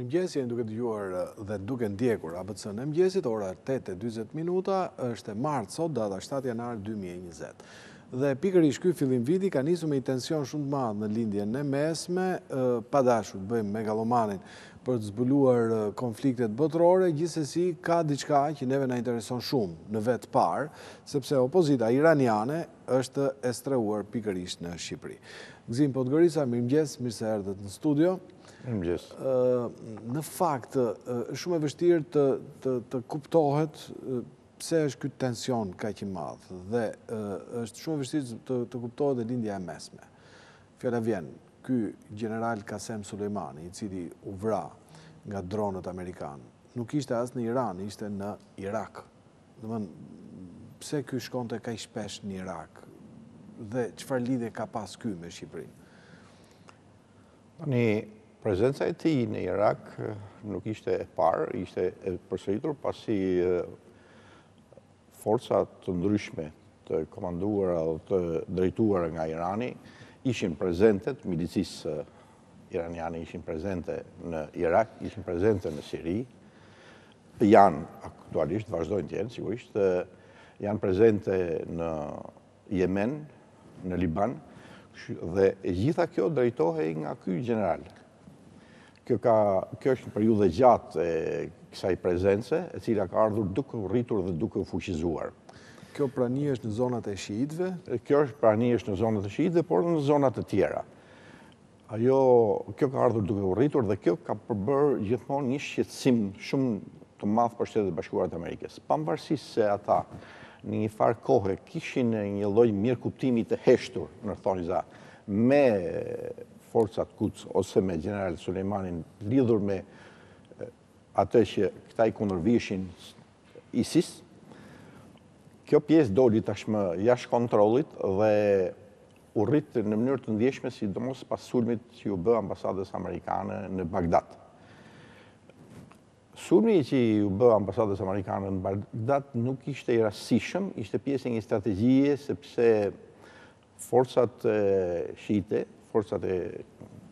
Mirëmëngjes, jeni duke dëgjuar dhe duke ndjekur abcn e mëngjesit, ora 8:40 minuta, është e martë sot, data 7 janar 2020. Dhe pikërisht ky fillim viti ka nisur me një tension shumë të madh në lindjen e mesme, pa dashur të bëjmë megalomanin për të zbuluar konfliktet botërore, gjithsesi ka diçka që neve na intereson shumë në vetë parë, sepse opozita iraniane është e strehur pikërisht në Shqipëri. Gëzim Podgorica, mirëmëngjes, mirë se erdhët në studio. Mirëmëngjes. Në fakt, është shumë e vështirë të kuptohet pse është ky tension kaq i madh dhe është shumë e vështirë të kuptohet dhe lindja e mesme. Fjala vjen, ky general Qasem Sulejmani, i cili u vra nga dronët amerikanë, nuk ishte as në Iran, ishte në Irak. Domethënë, pse ky shkonte kaq shpesh në Irak dhe çfarë lidhje ka pas ky me Shqipërinë? Tani, prezenca e tij në Irak nuk ishte e parë, ishte e përsëritur pasi forca të ndryshme të komanduara dhe të drejtuara nga Irani ishin prezente, milicisë iraniane ishin prezente në Irak, ishin prezente në Siri, janë aktualisht, vazhdojnë të jenë, sigurisht, janë prezente në Yemen, në Liban, dhe gjitha kjo drejtohej nga ky general. Kjo është një periudhë gjatë e kësaj prezence, e cila ka ardhur duke u rritur dhe duke u fuqizuar. Kjo prani është në zonat e shiitëve? Kjo është prani është në zonat e shiitëve, por në zonat të tjera. Kjo ka ardhur duke u rritur dhe kjo ka përbërë gjithmonë një shqetësim shumë të madh për Shtetet Bashkuara të Amerikës. Pavarësisht se ata në një farë kohë kishin një lloj mirëkuptimi të heshtur, në thonjza, me forcat Quds ose me general Sulejmanin lidhur me atë që këta i kundërvijeshin ISIS. Kjo pjesë doli tashmë jashtë kontrollit dhe u rrit në mënyrë të ndjeshme, sidomos pas sulmit që u bë ambasadës amerikane në Bagdad. Sulmi që u bë ambasadës amerikane në Bagdad nuk ishte i rastësishëm, ishte pjesë e një strategjie sepse forcat shiite, forcat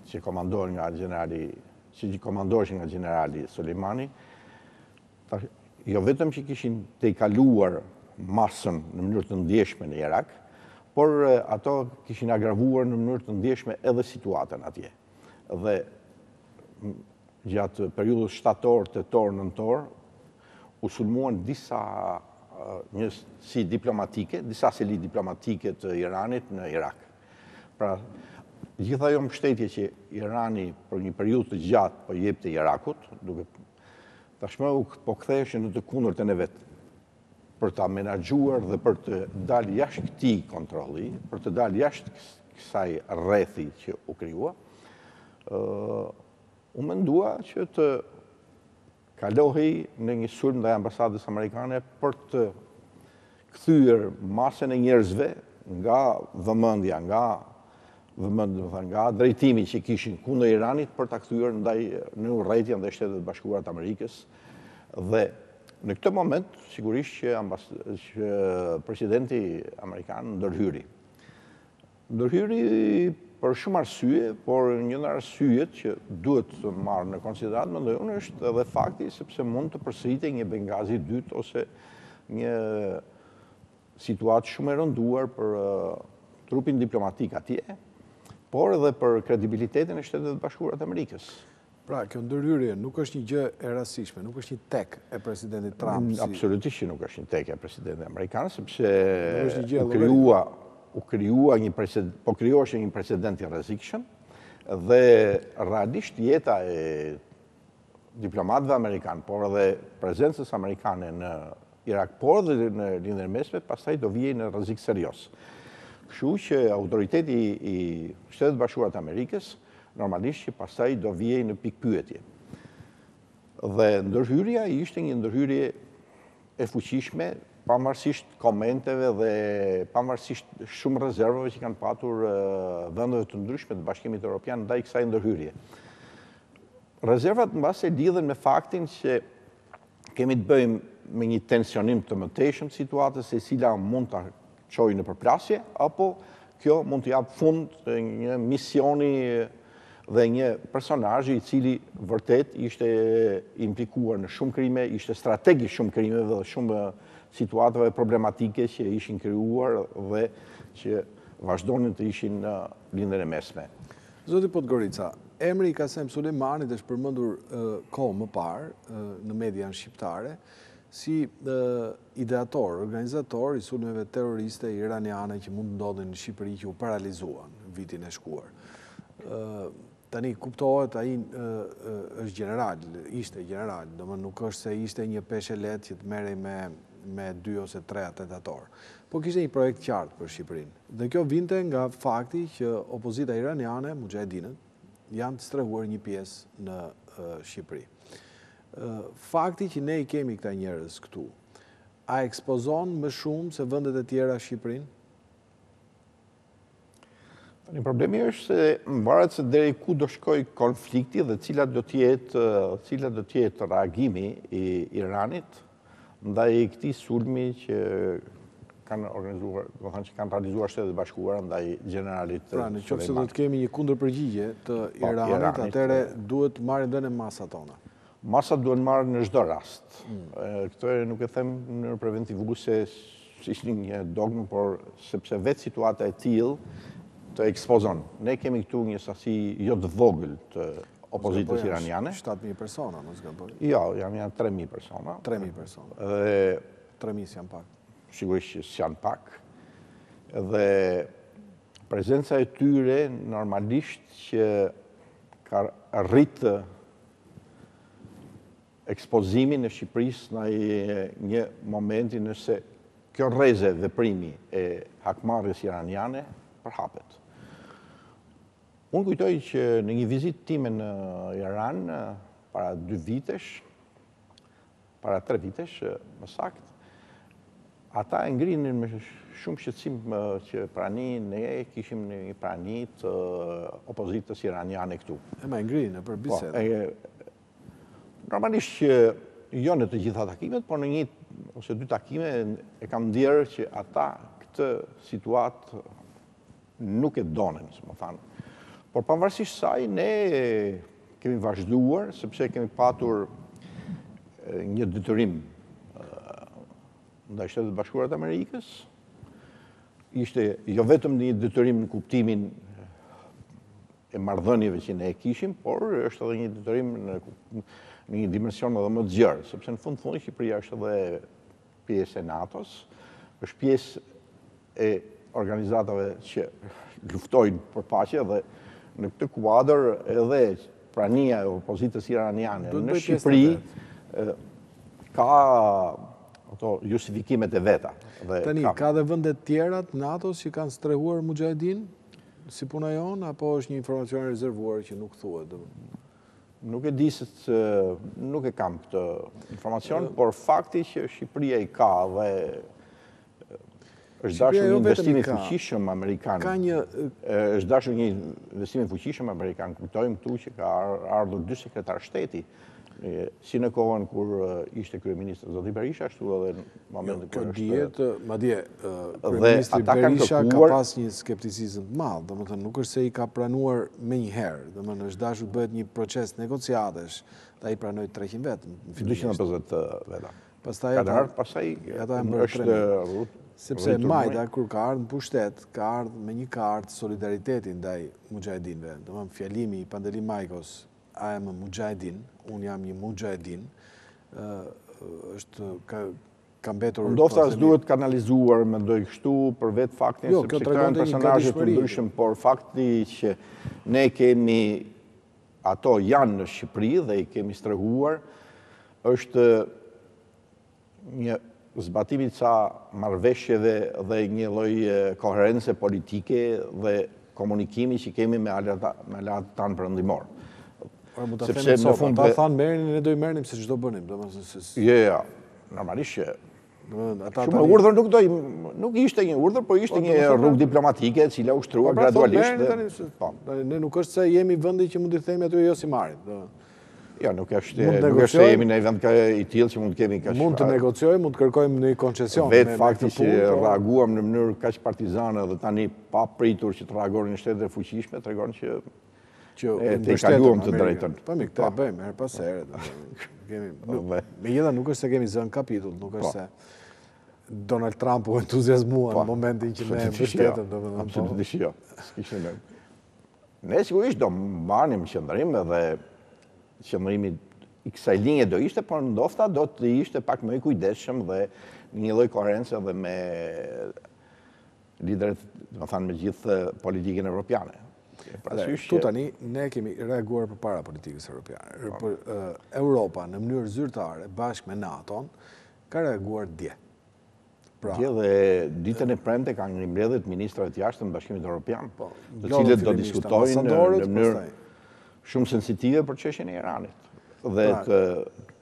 që komandohen nga generali, që komandoheshin nga generali Sulejmani, jo vetëm që kishin tejkaluar masën në mënyrë të ndjeshme në Irak, por ato kishin agravuar në mënyrë të ndjeshme edhe situatën atje. Dhe gjatë periudhës shtator, tetor, nëntor, u sulmuan disa njësi diplomatike, disa seli diplomatike të Iranit në Irak. Pra, gjitha jo mbështetje që Irani për një periudhë të gjatë po jepte Irakut, duke tashmë po ktheheshin në të kundërtën e vet, për ta menaxhuar dhe për të dalë jashtë këtij kontrolli, për të dalë jashtë kësaj rrethi që u krijua, u mendua që të kalohej në një sulm ndaj ambasadës amerikane për të kthyer masën e njerëzve nga vëmendja, nga drejtimi që kishin kundër Iranit për ta kthyer në urrëtitjen dhe Shtetet Bashkuara të Amerikës. Dhe në këtë moment, sigurisht që presidenti amerikan ndërhyri. Ndërhyri për shumë arsye, por një nga arsyet që duhet të marrë në konsiderat, mendoj unë, është edhe fakti sepse mund të përsëritej një Bengazi 2 ose një situatë shumë e rënduar për trupin diplomatik atje, por edhe për kredibilitetin e Shtetet Bashkuara të Amerikës. Pra, kjo ndërhyrje nuk është një gjë e rastësishme, nuk është një tek e presidentit Trump. Absolutisht që nuk është një tek e presidentit amerikan, sepse u krijua një precedent i rrezikshëm dhe realisht jeta e diplomatëve amerikanë, por edhe prezencës amerikane në Irak, por edhe në lindjen e mesme, pastaj do vijej në rrezik serioz. Kështu që autoriteti i Shtetet Bashkuara të Amerikës normalisht që pastaj do vijej në pikpyetje. Dhe ndërhyrja ishte një ndërhyrje e fuqishme, pavarësisht komenteve dhe pavarësisht shumë rezervave që kanë patur vendeve të ndryshme të Bashkimit Evropian ndaj kësaj ndërhyrje. Rezervat mbase lidhen me faktin që kemi të bëjmë me një tensionim të mëtejshëm situatës e cila mund të çojë në përplasje, apo kjo mund të japë fund një misioni dhe një personazh i cili vërtet ishte implikuar në shumë krime, ishte strategjik shumë krimeve dhe shumë situatave problematike që ishin krijuar dhe që vazhdonin të ishin në lindjen e mesme. Zoti Podgorica, emri i Qasem Sulejmanit është përmendur kohë më parë në median shqiptare si ideator, organizator i sulmeve terroriste iraniane që mund ndodhin në Shqipëri që u paralizuan vitin e shkuar. Tani kuptohet ai është general, ishte general, domethënë nuk është se ishte një peshë lehtë që të merrej me 2 ose 3 atentator. Po kishte një projekt qartë për Shqipërinë. Dhe kjo vinte nga fakti që opozita iraniane, mujahedinët, janë të strehuar një pjesë në Shqipëri. Fakti që ne i kemi këta njerëz këtu, a ekspozon më shumë se vendet e tjera Shqipërinë? Një problemi është se mbaret se deri ku do shkoj konflikti dhe cilat do të jetë reagimi i Iranit ndaj këtij sulmi që kanë organizuar, do të thënë që kanë realizuar Shtetet e Bashkuara ndaj generalit. Pra, nëse do të kemi një kundërpërgjigje të Iranit, atëherë duhet të marrin dhënë masat tona. Masat duhen marrë në çdo rast. Këtë nuk e them në mënyrë preventivuese si një dogmë, por sepse vetë situata e tillë të ekspozon. Ne kemi këtu një sasi jo të vogël të opozitës iraniane. 7.000 persona, mos gaboj. Jo, janë 3.000 persona. 3.000 persona. Dhe 3.000 janë pak. Sigurisht që janë pak. Dhe prezenca e tyre normalisht që ka rritë ekspozimin e Shqipërisë në një momenti nëse kjo rreze veprimi e hakmarrjes iraniane përhapet. Unë kujtoj që në një vizitë time në Iran para 3 vitesh, më saktë, ata e ngrinin me shumë shqetësim që prani ne kishim një prani të opozitës iraniane këtu. Ma e ngrinin për bisedë. Normalisht që jo në të gjitha takimet, por në 1 ose 2 takime e kam ndjerë që ata këtë situatë nuk e donin, më thanë. Por pavarësisht saj, ne kemi vazhduar, sepse kemi patur një detyrim ndaj Shtetet Bashkuara të Amerikës. Ishte jo vetëm një detyrim në kuptimin e marrëdhënieve që ne e kishim, por është edhe një detyrim në një dimension edhe më të gjerë, sepse në fund Shqipëria është edhe pjesë e NATO-s, është pjesë e organizatave që luftojnë për paqe dhe në këtë kuadër edhe prania e opozitës iraniane në Shqipëri ka ato justifikimet e veta. Tani, ka dhe vendet tjera të NATO-s që kanë strehuar mujahedin si puna jonë, apo është një informacion rezervuar që nuk thuhet? Nuk e di se nuk e kam këtë informacion, por fakti që Shqipëria i ka dhe është dashur një investim i fuqishëm amerikan. Është dashur një investim i fuqishëm amerikan. Kujtojmë këtu që ka ardhur 2 sekretar shteti, si në kohën kur ishte kryeministri zoti Berisha, ashtu edhe në momentin kur është. Madje kryeministri Berisha ka pas një skepticizëm të madh, domethënë nuk është se i ka pranuar menjëherë, domethënë është dashur bëhet një proces negociatesh, dhe ai pranoi 300 vetë. 250 veta. Pastaj ata është sepse Majda kur ka ardhur në pushtet, ka ardhur me një kartë solidariteti ndaj mujahedinëve, domethënë fjalimi i Pandeli Majkos, I am a mujahedin, unë jam një mujahedin, është ka mbetur... Ndofta duhet kanalizuar, mendoj kështu, për vetë faktin, sepse këto janë personazhe të ndryshëm, por fakti që ne kemi, ato janë në Shqipëri dhe i kemi strehuar, është një zbatimi ca marrëveshjeve dhe një lloj koherence politike dhe komunikimi që kemi me aleat tanë perëndimor. Sepse në fund ata thanë merrni, ne do i merrnim se çdo bënim, domethënë. Jo, normalisht që shumë urdhër nuk ishte një urdhër, por ishte një rrugë diplomatike e cila u shtruar gradualisht. Ne nuk është se jemi vendi që mund t'i themi aty jo si marrin. Jo, nuk është se jemi në vend i tillë që mund të kemi kaq. Mund të negociojmë, mund të kërkojmë një koncesion. Vetë fakti që reaguam në mënyrë kaq partizane dhe tani pa pritur që të reagonin në shtetet e fuqishme tregon që Te i kaluam të drejtën. Po mi, këta bëjmë, her pas herë. Megjithatë nuk është se kemi zënë kapitull, nuk është se Donald Trump u entuziazmua në momentin që ne mbështetëm. Absolutisht jo. Ne sigurisht do mbanim qëndrim dhe qëndrimi i kësaj linje do ishte, por ndofta do të ishte pak më i kujdesshëm dhe një lloj koherence dhe me liderët, do thënë, me gjithë politikën evropiane. Tu tani, ne kemi reaguar përpara politikës europiane. Europa, në mënyrë zyrtare, bashkë me NATO-n, ka reaguar dje. Dje dhe ditën e premte kanë një mbledhjet ministrave të jashtëm të Bashkimit Evropian, të cilët do diskutojnë në mënyrë shumë sensitive për çështjen e Iranit dhe të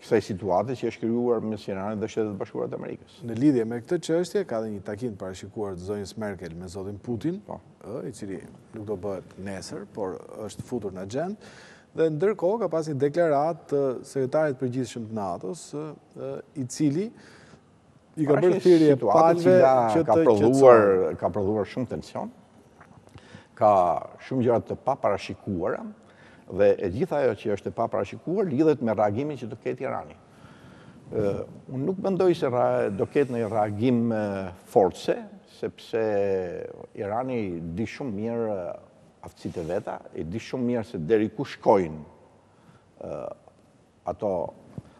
kësaj situate që është krijuar mes Iranit dhe Shtetet Bashkuara të Amerikës. Në lidhje me këtë çështje ka dhe një takim parashikuar të zonjës Merkel me zotin Putin, i cili nuk do bëhet nesër, por është futur në agjendë, dhe ndërkohë ka pas një deklaratë të sekretarit përgjithshëm të NATO-s, i cili i ka bërë thirrje palëve që të qetësohen. Ka prodhuar shumë tension, ka shumë gjëra të paparashikuara, dhe e gjitha ajo që është e paparashikuar lidhet me reagimin që do ketë Irani. Unë nuk mendoj se do ketë një reagim force, sepse Irani di shumë mirë aftësitë e veta, e di shumë mirë se deri ku shkojnë ato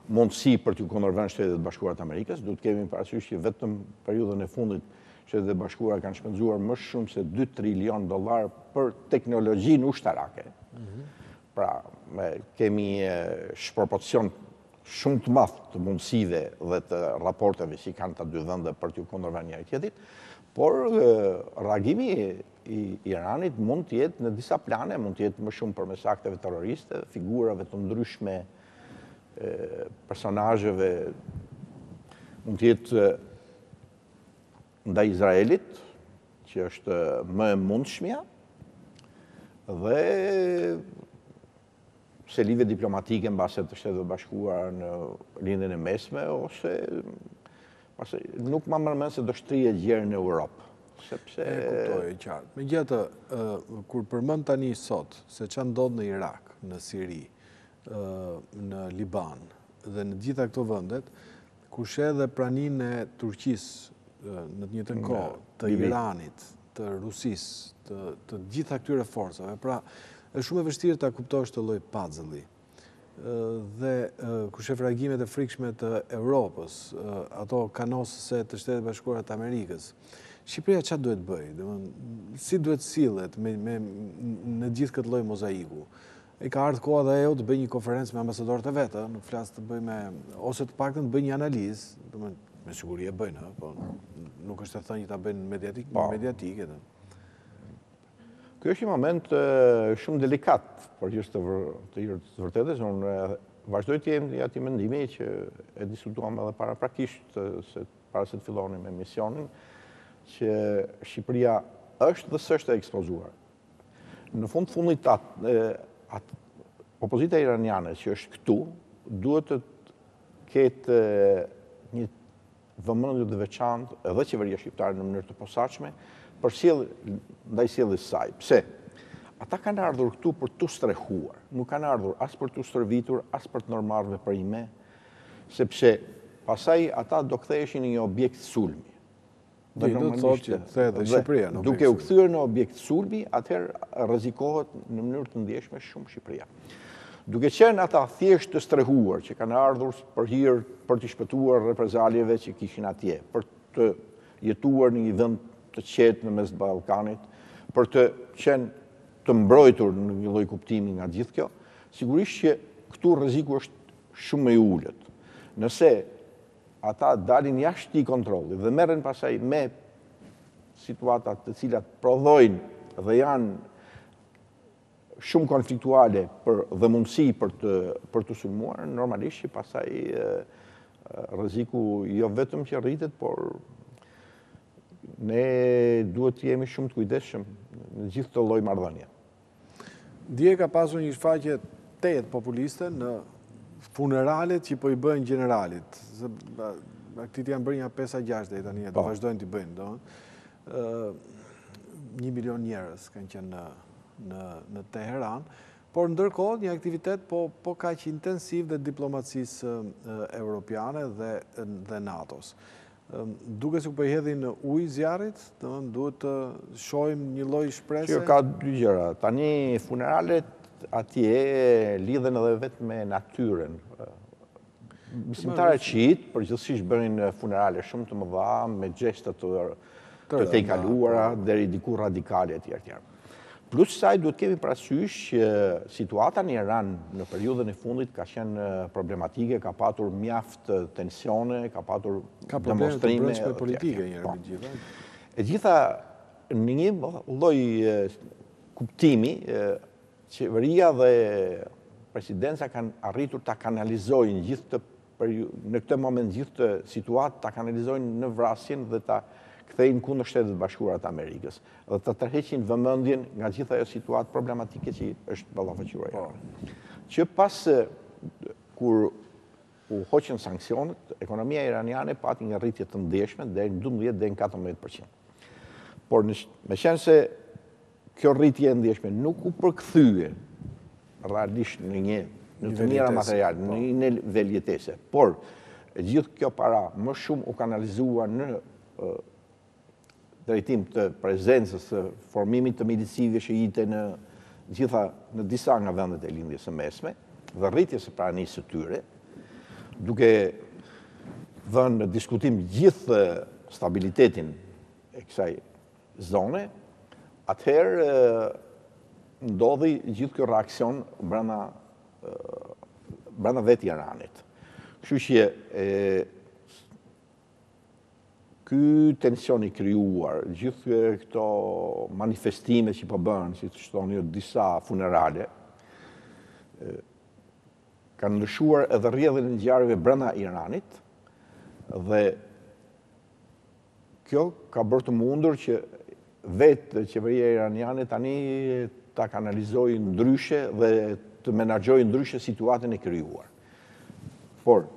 mundësi për t'u kundërvënë Shtetet Bashkuara të Amerikës. Duhet kemi parasysh që vetëm periudhën e fundit Shtetet Bashkuara kanë shpenzuar më shumë se $2 trilion për teknologjinë ushtarake. Pra, kemi shpropocion shumë të madh të mundësive dhe të raporteve që kanë të dy vende për t'u kundërvënë njëri tjetrit, por reagimi i Iranit mund të jetë në disa plane, mund të jetë më shumë përmes akteve terroriste, figurave të ndryshme, personazheve, mund të jetë ndaj Izraelit, që është më e mundshmja, dhe selive diplomatike mbase të Shtetet Bashkuara në lindjen e mesme, ose nuk ma mërmen se do shtrije gjerë në Europë. Sepse... E kuptoj e qartë. Megjithatë, kur përmend tani sot se ç'a ndodh në Irak, në Siri, në Liban dhe në gjitha këto vendet, ku sheh dhe praninë e Turqisë në të njëjtën kohë, të Iranit, të Rusisë, të gjitha këtyre forcave, pra është shumë e vështirë ta kuptosh të lloj puzzle-i. Dhe kur shef reagimet e frikshme të Europës, ato kanosëse të Shtetet Bashkuara të Amerikës, Shqipëria ç'a duhet bëjë? Domethënë, si duhet sillet në gjithë këtë lloj mozaiku? I ka ardhur koha dhe ajo të bëjë një konferencë me ambasadorët e vetë, nuk flas të bëjë me, ose të paktën të bëjë një analizë, domethënë me siguri e bëjnë, po nuk është e thënë që ta bëjnë mediatike. Ky është një moment shumë delikat, por që të vërtetës, unë vazhdoj të jem aty mendimi që e diskutuam edhe paraprakisht, para se të fillonim me misionin, që Shqipëria është dhe s'është e ekspozuar. Në fundit opozita iraniane që është këtu, duhet të ketë një vëmendje të veçantë edhe qeveria shqiptare në mënyrë të posaçme për ndaj sjelljes saj. Pse? Ata kanë ardhur këtu për t'u strehuar, nuk kanë ardhur as për t'u stërvitur, as për të marrë veprime, sepse pasaj ata do ktheheshin në një objekt sulmi. Do të thotë që kthehet dhe Shqipëria në objekt. Duke u kthyer në objekt sulmi, atëherë rrezikohet në mënyrë të ndjeshme shumë Shqipëria. Duke qenë ata thjesht të strehuar që kanë ardhur për hir për të shpëtuar reprezaljeve që kishin atje, për të jetuar në një vend të qetë në mes të Ballkanit, për të qenë të mbrojtur në një lloj kuptimi nga gjithë kjo, sigurisht që këtu rreziku është shumë më i ulët. Nëse ata dalin jashtë i kontrollit dhe merren pasaj me situata të cilat prodhojnë dhe janë shumë konfliktuale dhe mundësi për të sulmuar, normalisht që pasaj rreziku jo vetëm që rritet, por ne duhet të jemi shumë të kujdesshëm në gjithë të lloj marrëdhënie. Dje ka pasur një shfaqje tejet populiste në funeralet që po i bëjnë generalit. Këtit janë bërë një 5-6 dhe tani do vazhdojnë t'i bëjnë. 1 milion njerëz kanë qenë në Teheran, Por ndërkohë një aktivitet po kaq intensiv dhe diplomacisë europiane dhe NATO-s. Duke se ku po i hedhin ujë zjarrit, duhet të shohim një lloj shprese. Që ka dy gjëra. Tani funeralet atje lidhen edhe vetë me natyrën. Besimtarët qiit përgjithsisht bëjnë funerale shumë të mëdha me gjeste të tejkaluara deri diku radikale etj. Plus saj duhet kemi parasysh që situata në Iran në periudhën e fundit ka qenë problematike, ka patur mjaft tensione, ka patur demonstrime politike njëherë me gjitha. E gjitha në një lloj kuptimi, qeveria dhe presidenca kanë arritur ta kanalizojnë në këtë moment gjithë të situatë ta kanalizojnë në vrasjen dhe ta kthejnë kundër Shtetet Bashkuara të Amerikës dhe të tërheqin vëmendjen nga gjithë ajo situatë problematike që është ballafaqur. Që pas kur u hoqën sanksionet, ekonomia iraniane pati një rritje të ndeshme deri në 12 deri në 14%. Por meqense se kjo rritje e ndeshme nuk u përkthye realisht në të mira materiale, në një nivel jetese, por gjithë kjo para më shumë u kanalizuar në drejtim të prezencës së formimit të milicive shiite në disa nga vendet e lindjes së mesme dhe rritjes së pranisë së tyre, duke dhënë në diskutim gjithë stabilitetin e kësaj zone, atëherë ndodhi gjithë kjo reakcion brenda vetë Iranit. Kështu që ky tensioni krijuar, gjithë këto manifestime që po bëhen, si të thonë disa funerale, kanë lëshuar edhe rrjedhjen e ngjarjeve brenda Iranit dhe kjo ka bërë të mundur që vetë qeveria iraniane tani ta kanalizojë ndryshe dhe të menaxhojë ndryshe situatën e krijuar. Por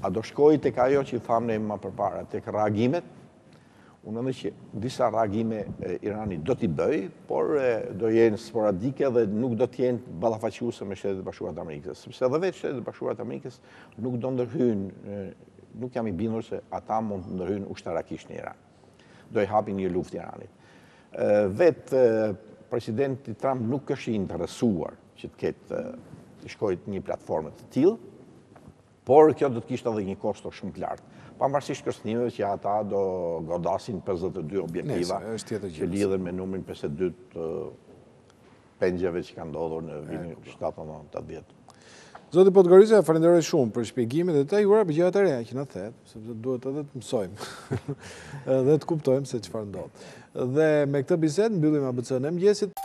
a do shkojë tek ajo që thamë ne më përpara, tek reagimet? Unë mendoj që disa reagime Irani do t'i bëj, por do jenë sporadike dhe nuk do t'jenë ballafaquese me Shtetet Bashkuara të Amerikës, sepse edhe vetë Shtetet Bashkuara të Amerikës nuk do ndërhyjnë, nuk jam i bindur se ata mund të ndërhyjnë ushtarakisht në Iran. Do i hapin një luftë Iranit. Vetë presidenti Trump nuk është i interesuar që të shkojë një platformë të tillë, por kjo do të kishte edhe një kosto shumë të lartë. Pavarësisht kërcënimeve që ata do godasin 52 objektiva që lidhen me numrin 52 të pengjeve që kanë ndodhur në vitin 1980. Zoti Podgorica, falenderoj shumë për shpjegimet e detyruara për gjërat e reja që na thet, sepse duhet edhe të mësojmë dhe të kuptojmë se çfarë ndodh. Dhe me këtë bisedë mbyllim abcnews-in e mëngjesit.